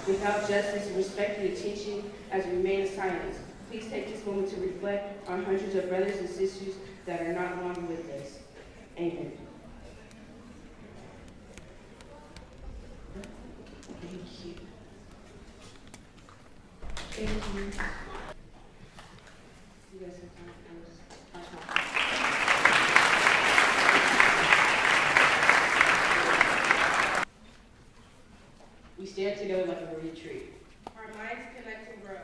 Without justice and respect for the teaching as we remain in silence, please take this moment to reflect on hundreds of brothers and sisters that are not longer with us. Amen. Thank you. Thank you. You guys have time for this? We stand together like a rooted tree. Our minds connect and grow.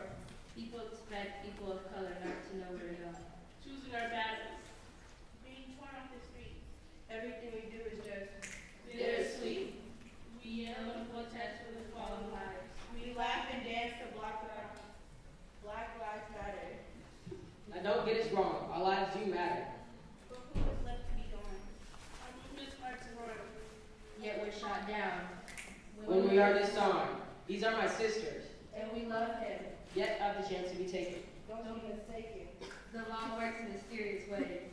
People expect people of color not to know where to go. Choosing our battles. Being torn off the streets. Everything we do is just bittersweet. We yell and protest for the fallen lives. We laugh and dance to block the crowd. Black Lives Matter. Now don't get us wrong, our lives do matter. But who is left to be gone? Our movements are to run. Yet we're shot down. When we are disarmed, these are my sisters. and we love him. Yet have the chance to be taken. Don't be mistaken. The law works in mysterious ways.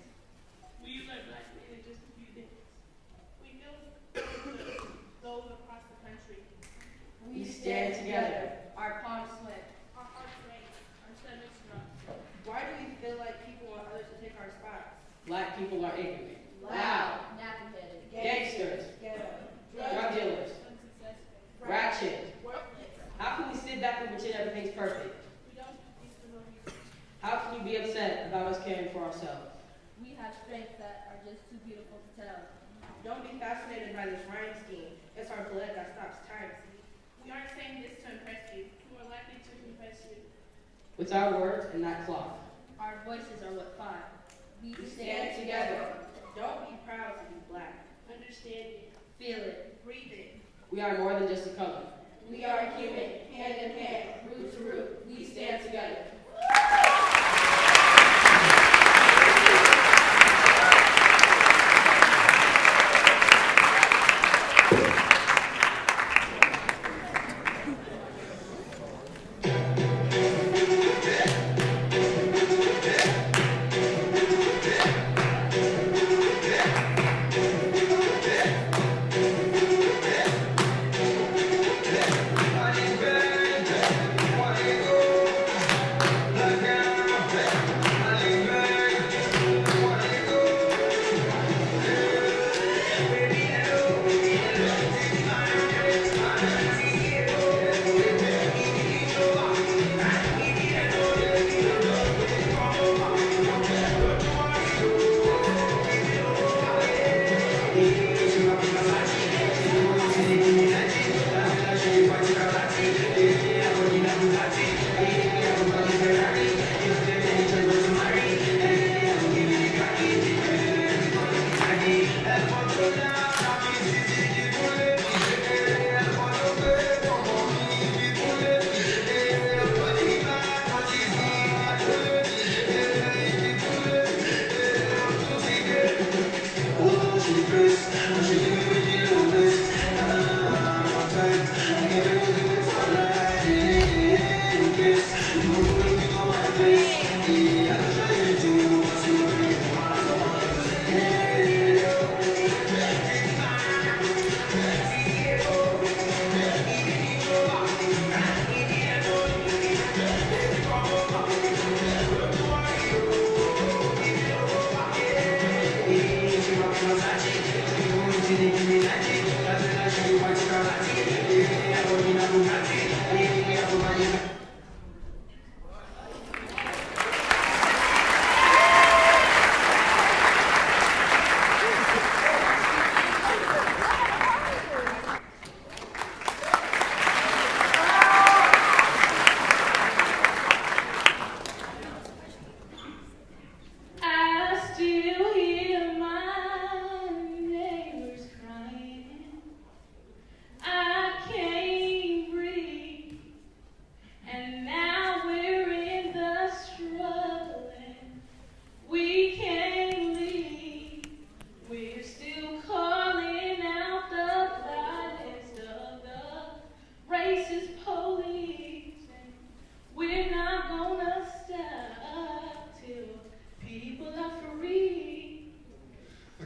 We use our black men in just a few days. We feel those across the country. We stand together. Our palms sweat. Our hearts race. Our stomachs drop. Why do we feel like people want others to take our spots? Black people are ignorant, Loud. Nappy-headed. gangsters, Ghetto. drug dealers, Unsuccessful. ratchet. Worthless. How can we sit back and pretend everything's perfect? We don't do things for no reason. How can you be upset about us caring for ourselves? We have strengths that are just too beautiful to tell. Don't be fascinated by this rhyme scheme. It's our blood that stops time, see? We aren't saying this to impress you. We're likely to impress you. With our words and not cloth. Our voices are what fight. We We stand together. Don't be proud to be black. Understand it. Feel it. Breathe it. We are more than just a color. We are human, hand in hand, root to root. We stand together.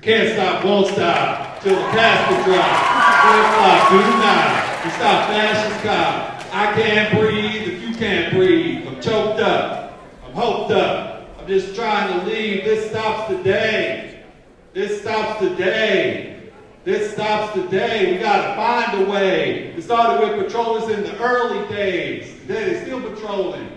Can't stop, won't stop, till the casket drops. Flip-flop, do not. We stop fascist cop. I can't breathe if you can't breathe. I'm choked up. I'm hoped up. I'm just trying to leave. This stops today. This stops today. This stops today. We gotta find a way. It started with patrollers in the early days. Today they're still patrolling.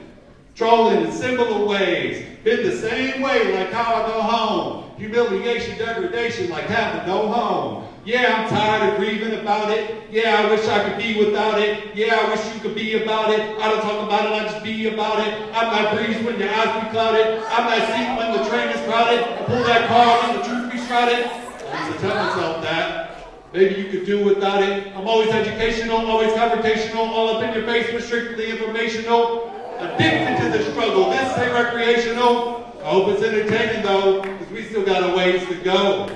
Trolling in similar ways. Been the same way like how I go home. Humiliation, degradation like having no home. Yeah, I'm tired of grieving about it. Yeah, I wish I could be without it. Yeah, I wish you could be about it. I don't talk about it, I just be about it. I'm not breeze when your eyes be clouded. I'm not seat when the train is crowded. I pull that car when the truth be shrouded. I used to tell myself that. Maybe you could do without it. I'm always educational, always confrontational, all up in your face, but strictly informational. Addicted to the struggle. This ain't recreational. I hope it's entertaining though, because we still got a ways to go.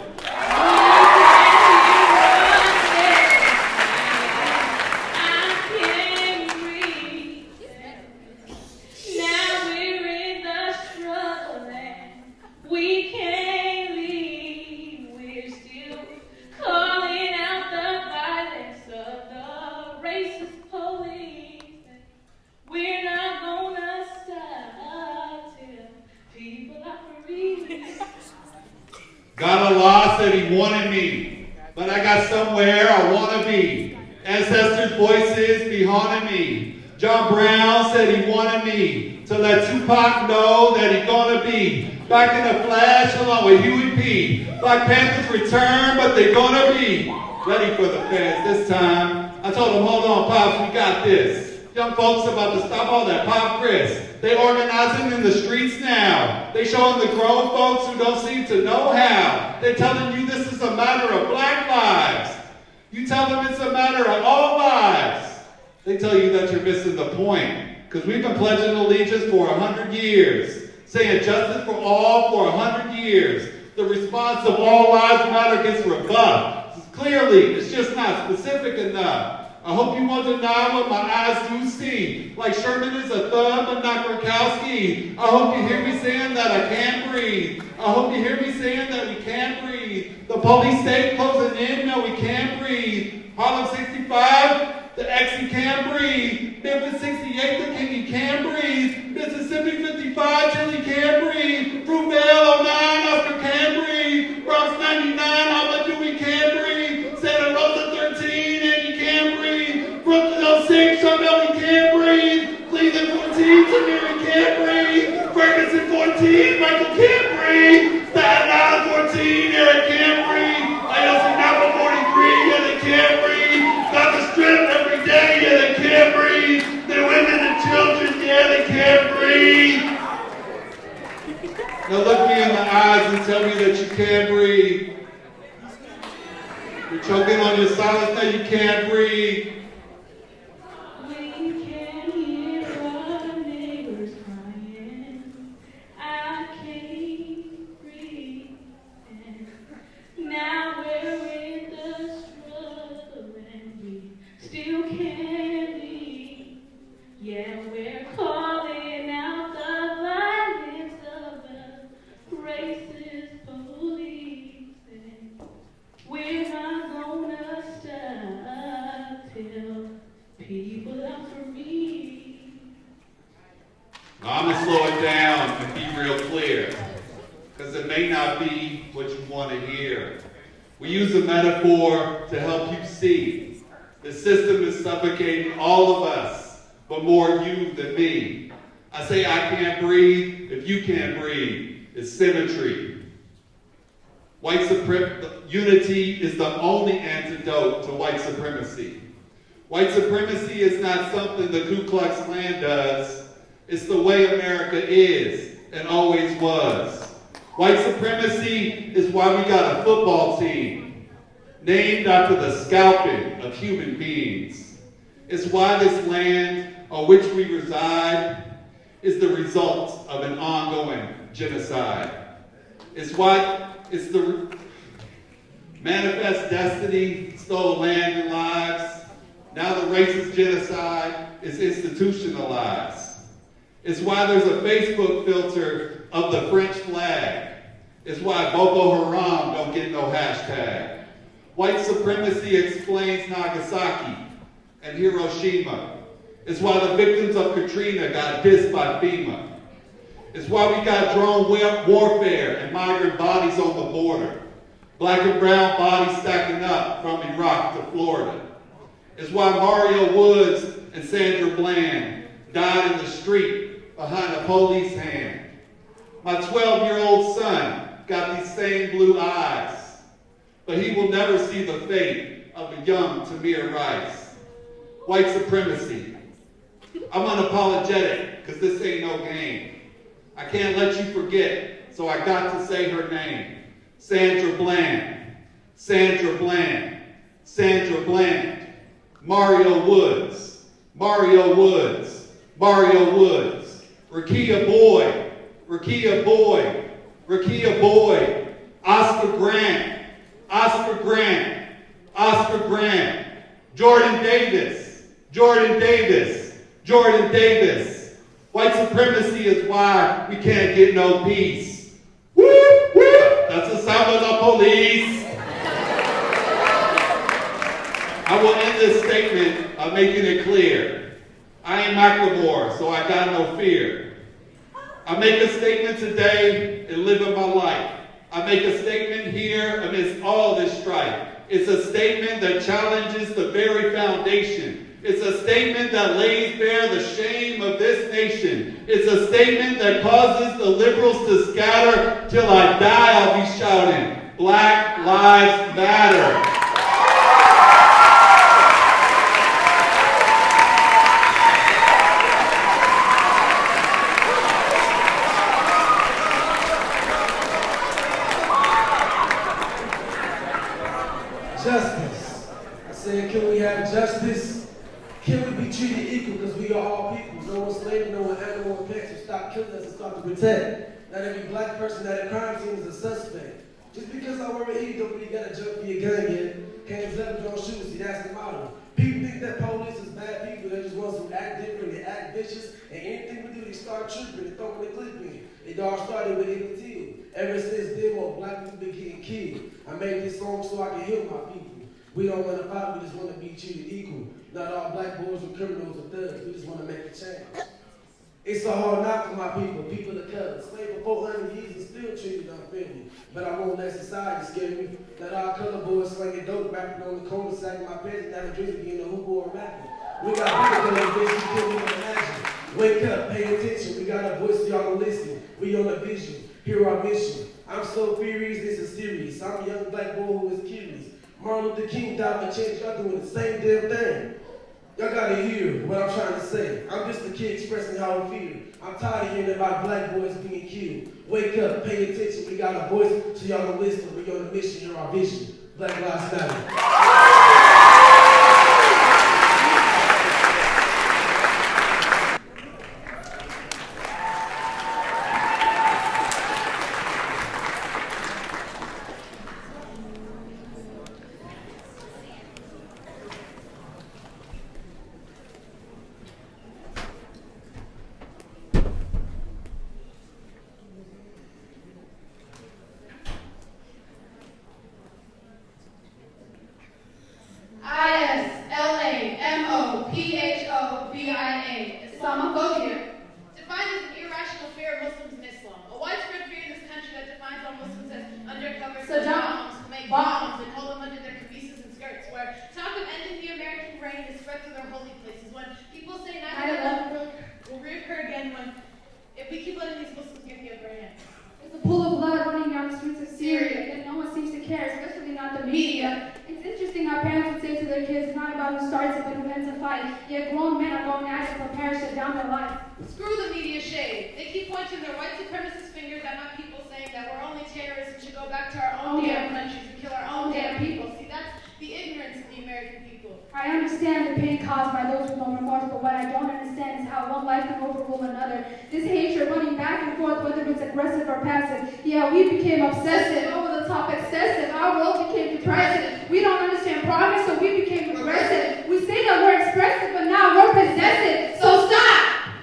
God Allah said he wanted me, but I got somewhere I want to be. Ancestors' voices be haunting me. John Brown said he wanted me to let Tupac know that he gonna be back in the flash along with Huey P. Black Panthers return, but they gonna be ready for the feds this time. I told them, hold on, Pops, we got this. Young folks about to stop all that pop Chris. They organizing in the streets now. They showing the grown folks who don't seem to know how. They telling you this is a matter of black lives. You tell them it's a matter of all lives. They tell you that you're missing the point. Because we've been pledging allegiance for 100 years. Saying justice for all for 100 years. The response of all lives matter gets rebuffed. Clearly, it's just not specific enough. I hope you won't deny what my eyes do see. Like Sherman is a thug, but not Gronkowski. I hope you hear me saying that I can't breathe. I hope you hear me saying that we can't breathe. The police state closing in, no, we can't breathe. Harlem 65, the X, you can't breathe. Memphis 68, the King, you can't breathe. Mississippi 55, till you can't breathe. Fruitvale 09, Oscar can't breathe. Bronx 99, how much do we can't breathe? Santa Rosa 13, and you can't breathe. Brooklyn 06, Charmel, we can't breathe. Cleveland 14, Tamir, can't breathe. Ferguson 14, Michael can't breathe. Staten Island 14, Eric can't breathe. ILC Napa 43, yeah, they can't breathe. Got the strip every day, yeah, they can't breathe. The women and children, yeah, they can't breathe. Now look me in the eyes and tell me that you can't breathe. You're choking on your silence, now you can't breathe. We can hear our neighbors crying. I can't breathe. Now we're in the struggle and we still can't leave. Yeah, we're calling out the violence of the racist police. And we're not gonna stop till people out for me. I'm going to slow it down and be real clear, because it may not be what you want to hear. We use a metaphor to help you see. The system is suffocating all of us, but more you than me. I say I can't breathe if you can't breathe. It's symmetry. White unity is the only antidote to white supremacy. White supremacy is not something the Ku Klux Klan does. It's the way America is and always was. White supremacy is why we got a football team named after the scalping of human beings. It's why this land on which we reside is the result of an ongoing genocide. It's the manifest destiny stole land and lives. Now the racist genocide is institutionalized. It's why there's a Facebook filter of the French flag. It's why Boko Haram don't get no hashtag. White supremacy explains Nagasaki and Hiroshima. It's why the victims of Katrina got dissed by FEMA. It's why we got drone warfare and migrant bodies on the border. Black and brown bodies stacking up from Iraq to Florida. It's why Mario Woods and Sandra Bland died in the street behind a police hand. My 12-year-old son got these same blue eyes, but he will never see the fate of a young Tamir Rice. White supremacy. I'm unapologetic because this ain't no game. I can't let you forget, so I got to say her name. Sandra Bland. Sandra Bland. Sandra Bland. Mario Woods. Mario Woods. Mario Woods. Rakia Boyd. Rakia Boyd. Rakia Boyd. Oscar Grant. Oscar Grant. Oscar Grant. Jordan Davis. Jordan Davis. Jordan Davis. White supremacy is why we can't get no peace. Woo, woo. That's the sound of the police. I will end this statement by making it clear. I ain't Macklemore, so I got no fear. I make a statement today and live in my life. I make a statement here amidst all this strife. It's a statement that challenges the very foundation. It's a statement that lays bare the shame of this nation. It's a statement that causes the liberals to scatter. Till I die, I'll be shouting, Black Lives Matter. Justice. I said, can we have justice? Can we be treated equal? Because we are all people. No one slave, no one animal or pets. So stop killing us and start to protect. Not every black person at a crime scene is a suspect. Just because I wear an E don't mean you gotta jump for your gun yet. Can't up, don't shoot. See, that's the motto. People think that police is bad people. They just want to act different, they act vicious, and anything we do, they start tripping and throwing the clip in. It all started with Emmett Till. Ever since then, more black people been getting killed. I made this song so I can heal my people. We don't want to fight, we just want to be treated equal. Not all black boys are criminals or thugs, we just want to make a change. It's a hard knock for my people, people of color. Slave for 400 years and still treated unfairly. But I won't let society scare me. Not all color boys slinging dope, rapping on the corner, sacking my pants, and having drinks again, the hoop or rapping. We got people that bitch you can't even imagine. Wake up, pay attention, we got a voice so y'all can listen. We on a vision, hear our mission. I'm so furious, this is serious. I'm a young black boy who is curious. Martin Luther King died for change, y'all doing the same damn thing. Y'all gotta hear what I'm trying to say. I'm just a kid expressing how I feel. I'm tired of hearing about black boys being killed. Wake up, pay attention, we got a voice so y'all can listen. We on a mission, hear our vision. Black Lives Matter. Islamophobia. Islamophobia defined as an irrational fear of Muslims and Islam. A widespread fear in this country that defines all Muslims as undercover Saddams who make bombs and hold them under their kamises and skirts, where talk of ending the American reign is spread to their holy places. When people say 9/11 will reoccur again, when if we keep letting these Muslims get the upper hand. There's a pool of blood running down the streets of Syria, and no one seems to care, especially not the media. It's interesting how parents would say to their kids, it's not about who starts it, but who ends the fight. Yet grown men are going at it for parents shut down their life. Screw the media shade. They keep pointing their white supremacist fingers at my people, saying that we're only terrorists and should go back to our own damn countries and kill our own damn people. See, that's the ignorance of the American people. I understand the pain caused by those with no remorse, but what I don't understand is how one life can overrule another. This hatred running back and forth, whether it's aggressive or passive. Yeah, we became obsessive, over the top excessive. Our world became depressive. We don't understand progress, so we became aggressive. We say that we're expressive, but now we're possessive. So stop!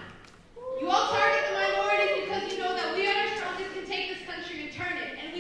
You all target the minorities because you know that we are the strongest can take this country and turn it. And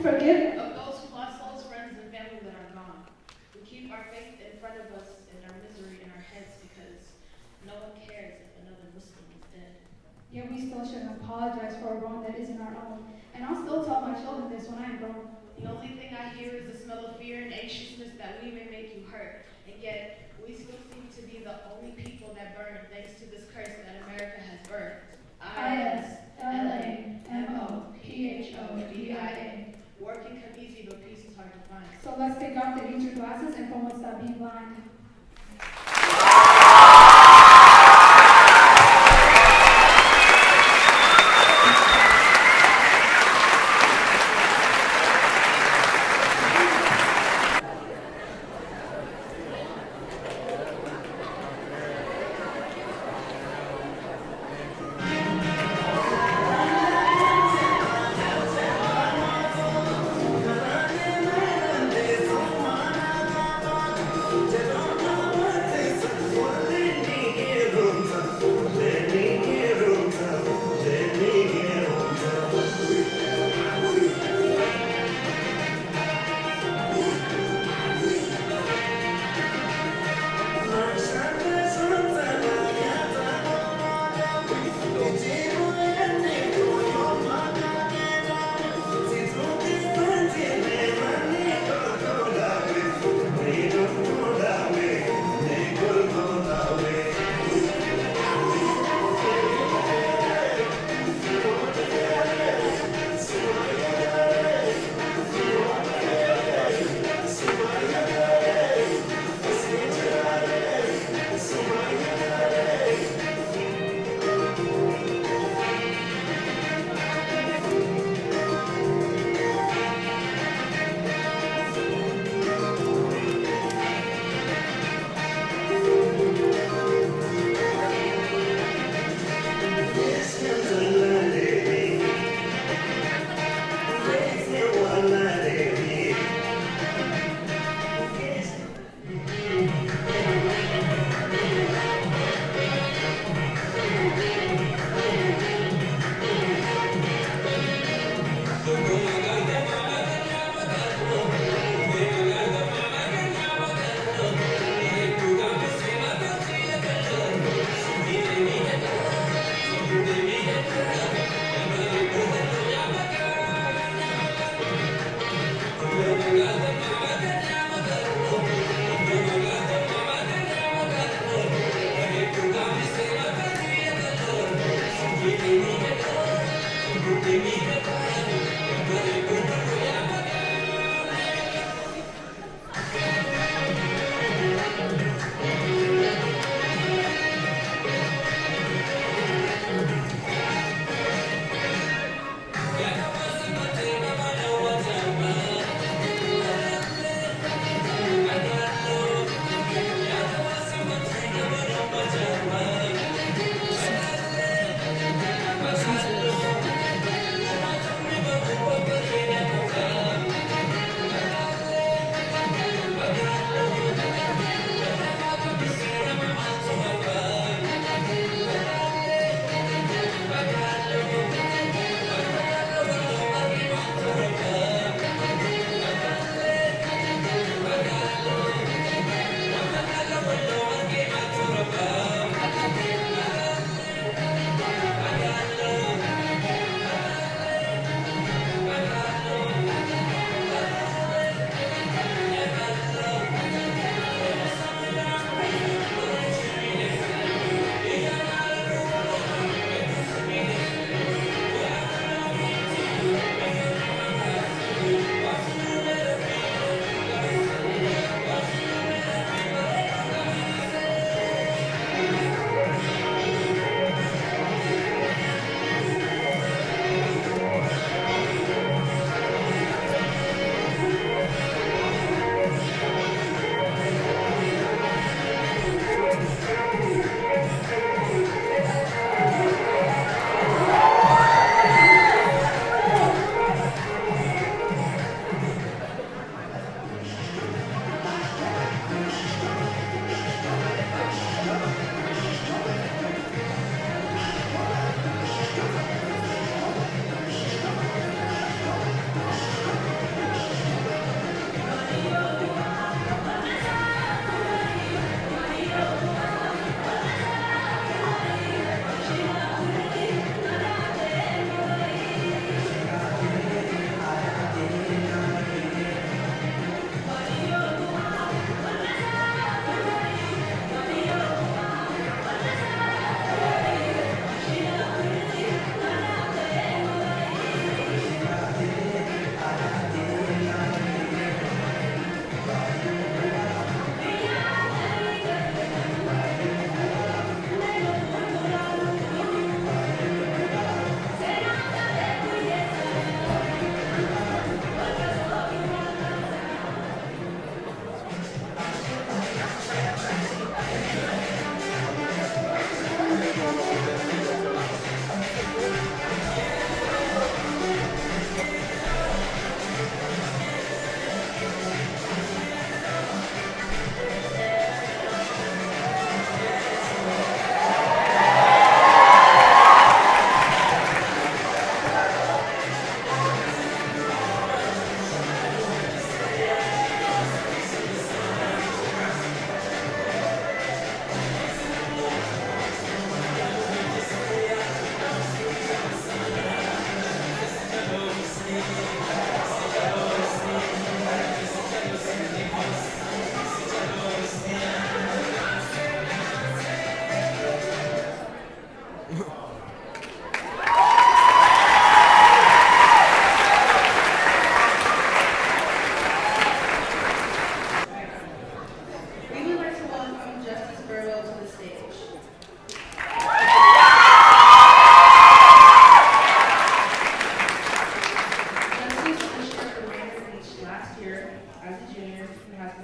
forgive of those who lost souls, friends, and family that are gone. We keep our faith in front of us and our misery in our heads because no one cares if another Muslim is dead. Yet we still shouldn't apologize for a wrong that isn't our own. And I'll still tell my children this when I am grown. The only thing I hear is the smell of fear and anxiousness that we may make you hurt. And yet, we still seem to be the only people that burn thanks to this curse that America has burned. ISLAMOPHODIA. War can come easy, but peace is hard to find. So let's take off the nature glasses and from what's stop being blind. Just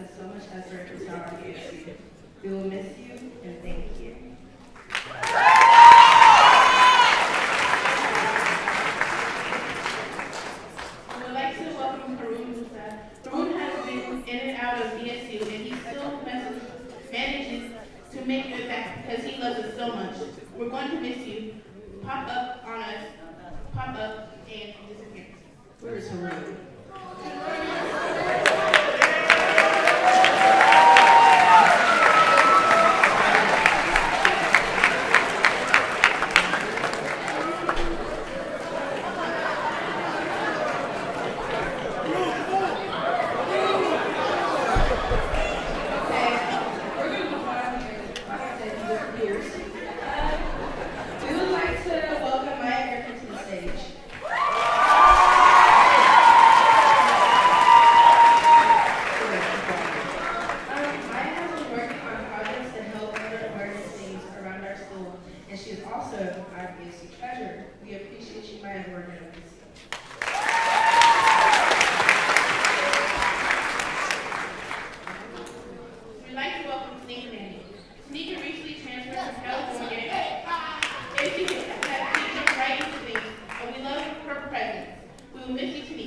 us so much effort and time on BSU. We will miss you and thank you. I would like to welcome Harun Musa. Harun has been in and out of BSU, and he still manages to make it back because he loves us so much. We're going to miss you. Pop up on us, pop up, and disappear. Where is Harun? We would like to welcome Maya Griffin to the stage. Maya has been working on projects to help other awareness things around our school, and she is also our BSU treasurer. We appreciate you, Maya, working with us. We'd like to welcome Tanika Manning. Tanika recently transferred from California, and she has teaching right into things, and we love her presence. We will miss you, Tanika.